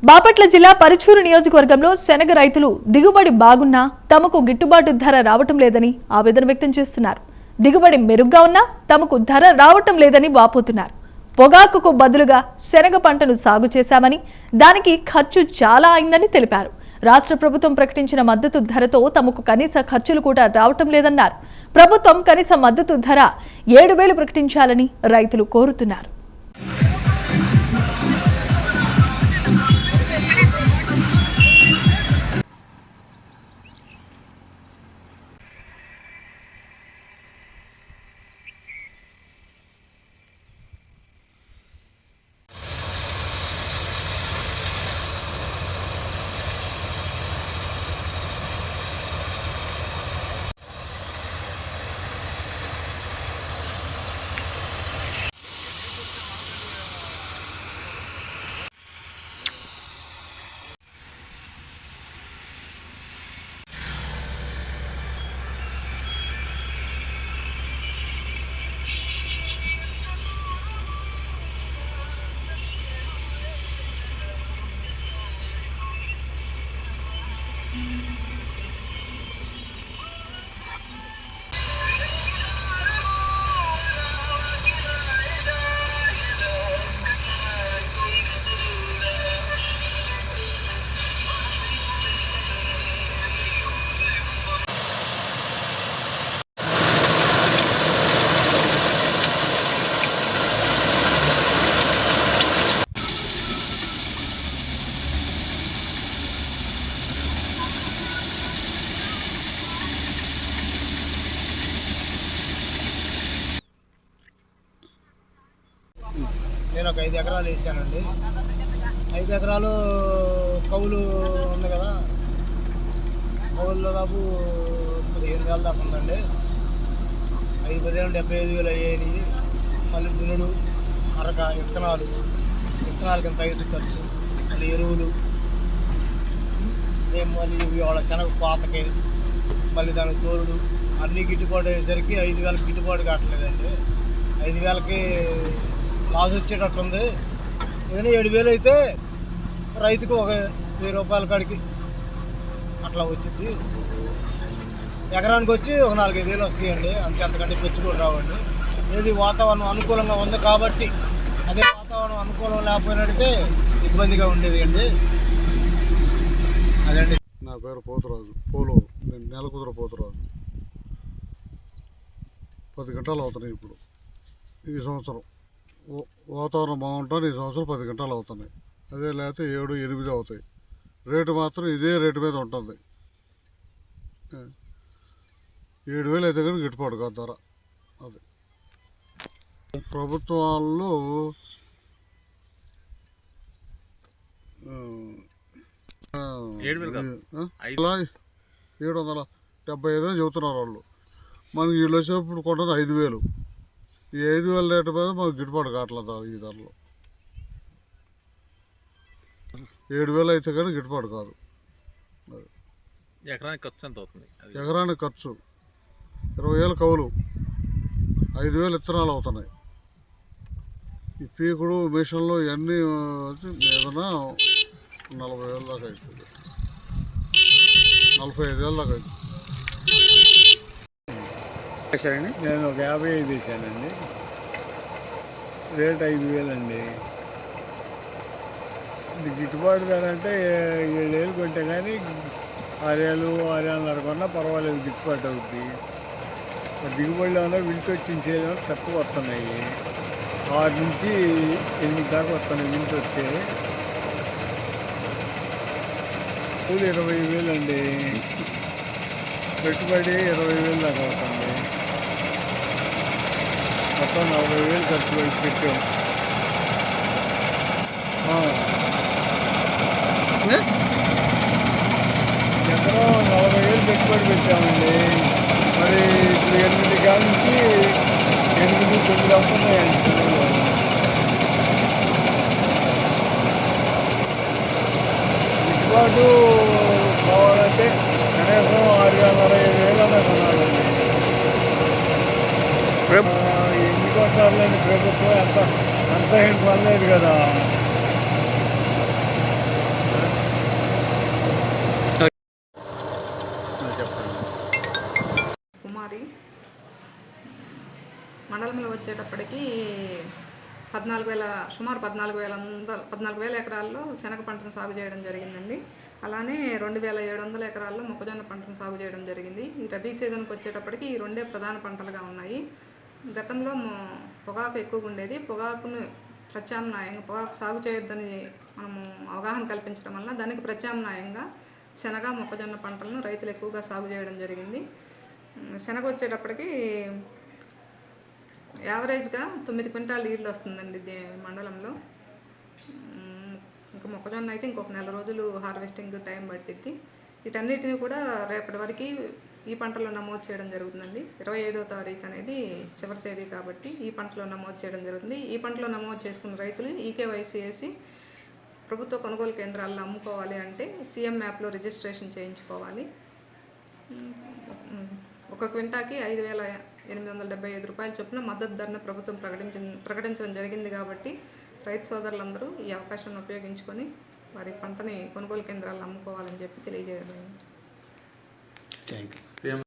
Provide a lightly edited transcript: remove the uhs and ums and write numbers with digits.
బాపట్ల జిల్లా పరుచూరు నియోజకవర్గంలో శనగ రైతులు దిగుబడి బాగున్నా తమకు గిట్టుబాటు ధర రావటం లేదని ఆవేదన వ్యక్తం చేస్తున్నారు. దిగుబడి మెరుగ్గా ఉన్నా తమకు ధర రావటం లేదని వాపోతున్నారు. పొగాకుకు బదులుగా శనగ పంటను సాగు చేశామని, దానికి ఖర్చు చాలా అయిందని తెలిపారు. రాష్ట్ర ప్రభుత్వం ప్రకటించిన మద్దతు ధరతో తమకు కనీస ఖర్చులు కూడా రావటం లేదన్నారు. ప్రభుత్వం కనీస మద్దతు ధర 7,000 ప్రకటించాలని రైతులు కోరుతున్నారు. నేను ఒక 5 ఎకరాలు వేసానండి. 5 ఎకరాలు కౌలు ఉంది కదా, కౌలు దాదాపు 15 వేల దాకా ఉందండి. 5-10 ఏళ్ళు 75,000 అయ్యాయి. మళ్ళీ దున్నుడు, అరక, విత్తనాలకి ఇంత 5 ఖర్చు, మళ్ళీ ఎరువులు, మళ్ళీ వాళ్ళ శనగ కోతకి, మళ్ళీ దానికి తోలుడు అన్నీ గిట్టుబాటు అయ్యేసరికి 5,000 గిట్టుబాటు కావట్లేదండి. 5,000కి లాస్ వచ్చేటట్టు ఉంది. ఏదైనా 7,000 అయితే రైతుకు ఒక 1,000 రూపాయల కాడికి అట్లా వచ్చింది. ఎకరానికి వచ్చి ఒక 4-5 వేలు వస్తాయండి. అంతకంటే పెట్టుబడి రావండి. ఏది వాతావరణం అనుకూలంగా ఉంది కాబట్టి, అదే వాతావరణం అనుకూలం లేకపోయినట్టయితే ఇబ్బందిగా ఉండేది అండి. అదండి. నా పేరు పోతురాజు, నేను నెలకుదుర పోతురాజు. 10 గంటలు అవుతున్నాయి ఇప్పుడు. ఈ సంవత్సరం వాతావరణం బాగుంటుంది. ఈ సంవత్సరం 10 గంటలు అవుతున్నాయి. అదే లేకపోతే 7-8 అవుతాయి. రేటు మాత్రం ఇదే రేటు మీద ఉంటుంది. 7,000 అయితే కానీ గిట్టుబాటు కాదు ధర. అది ప్రభుత్వాల్లో 775 చెబుతున్నారు వాళ్ళు. మనకి వీళ్ళు వచ్చేప్పుడు కొంటుంది 5,000. ఈ 5,000 రేటు మీద మాకు గిట్టుబాటు కావట్లేదు. ఈ ధరలో 7,000 అయితే కానీ గిట్టుబాటు కాదు. ఎకరానికి ఖర్చు ఎంత అవుతుంది? ఎకరానికి ఖర్చు 20,000 కౌలు, 5,000 విత్తనాలు అవుతున్నాయి. ఈ పీకుడు మిషన్లు ఇవన్నీ ఏదైనా 40,000 దాకా అవుతుంది. 45,000 దాకా అవుతుంది. నేను ఒక 55 వేసానండి. రేట్ 5,000 అండి. ఇది గిట్టుబాటు ధర అంటే 7,000 కొంటే కానీ 6,000-6,500 కొన్నా పర్వాలేదు, గిట్టుబాటు అవుతుంది. దిగుబడిలో ఉన్న వింటి వచ్చించేదో తక్కువ వస్తున్నాయి. 6 నుంచి 8 దాకా వస్తున్నాయి వింటి వస్తే. కూలి 20,000 అండి. పెట్టుబడి 20,000 దాకా అవుతుంది. మొత్తం 40,000 ఖర్చు పెట్టాం. ఎకరం 40,000 పెట్టుబడి పెట్టామండి. మరి ఇప్పుడు 8 కాల నుంచి 8-9 అవుతున్నాయండి చెరువులో. గిట్టుబాటు కావాలంటే కనీసం 6,60,000 అన్నా కొనాలండి. ఎన్ని కొట్టాలని ప్రభుత్వం అంత ఏం కొనలేదు కదా. వచ్చేటప్పటికి సుమారు 14,000 ఎకరాల్లో శనగ పంటను సాగు చేయడం జరిగిందండి. అలానే 2,700 ఎకరాల్లో మొక్కజొన్న పంటను సాగు చేయడం జరిగింది. ఈ రబీ సీజన్కి వచ్చేటప్పటికి ఈ రెండే ప్రధాన పంటలుగా ఉన్నాయి. గతంలో పొగాకు ఎక్కువగా ఉండేది. పొగాకును ప్రత్యామ్నాయంగా పొగాకు సాగు చేయొద్దని మనము అవగాహన కల్పించడం వల్ల దానికి ప్రత్యామ్నాయంగా శనగ మొక్కజొన్న పంటలను రైతులు ఎక్కువగా సాగు చేయడం జరిగింది. శనగ వచ్చేటప్పటికి యావరేజ్గా 9 క్వింటాల్ ఈల్డ్ వస్తుందండి మండలంలో. ఇంకా మొక్కజొన్న అయితే ఇంకొక నెల రోజులు హార్వెస్టింగ్ టైం పట్టిద్ది. వీటన్నిటిని కూడా రేపటి వరకు ఈ పంటలో నమోదు చేయడం జరుగుతుందండి. 25వ తారీఖు అనేది చివరి తేదీ కాబట్టి ఈ పంటలో నమోదు చేయడం జరుగుతుంది. ఈ పంటలో నమోదు చేసుకున్న రైతులు ఈకేవైసీ వేసి ప్రభుత్వ కొనుగోలు కేంద్రాల్లో అమ్ముకోవాలి అంటే సీఎం యాప్లో రిజిస్ట్రేషన్ చేయించుకోవాలి. ఒక క్వింటాకి 5,875 రూపాయల చొప్పున మద్దతు ధరను ప్రభుత్వం ప్రకటించడం జరిగింది కాబట్టి రైతు సోదరులందరూ ఈ అవకాశాన్ని ఉపయోగించుకొని వారి పంటని కొనుగోలు కేంద్రాల్లో అమ్ముకోవాలని చెప్పి తెలియజేయడం. Thank you.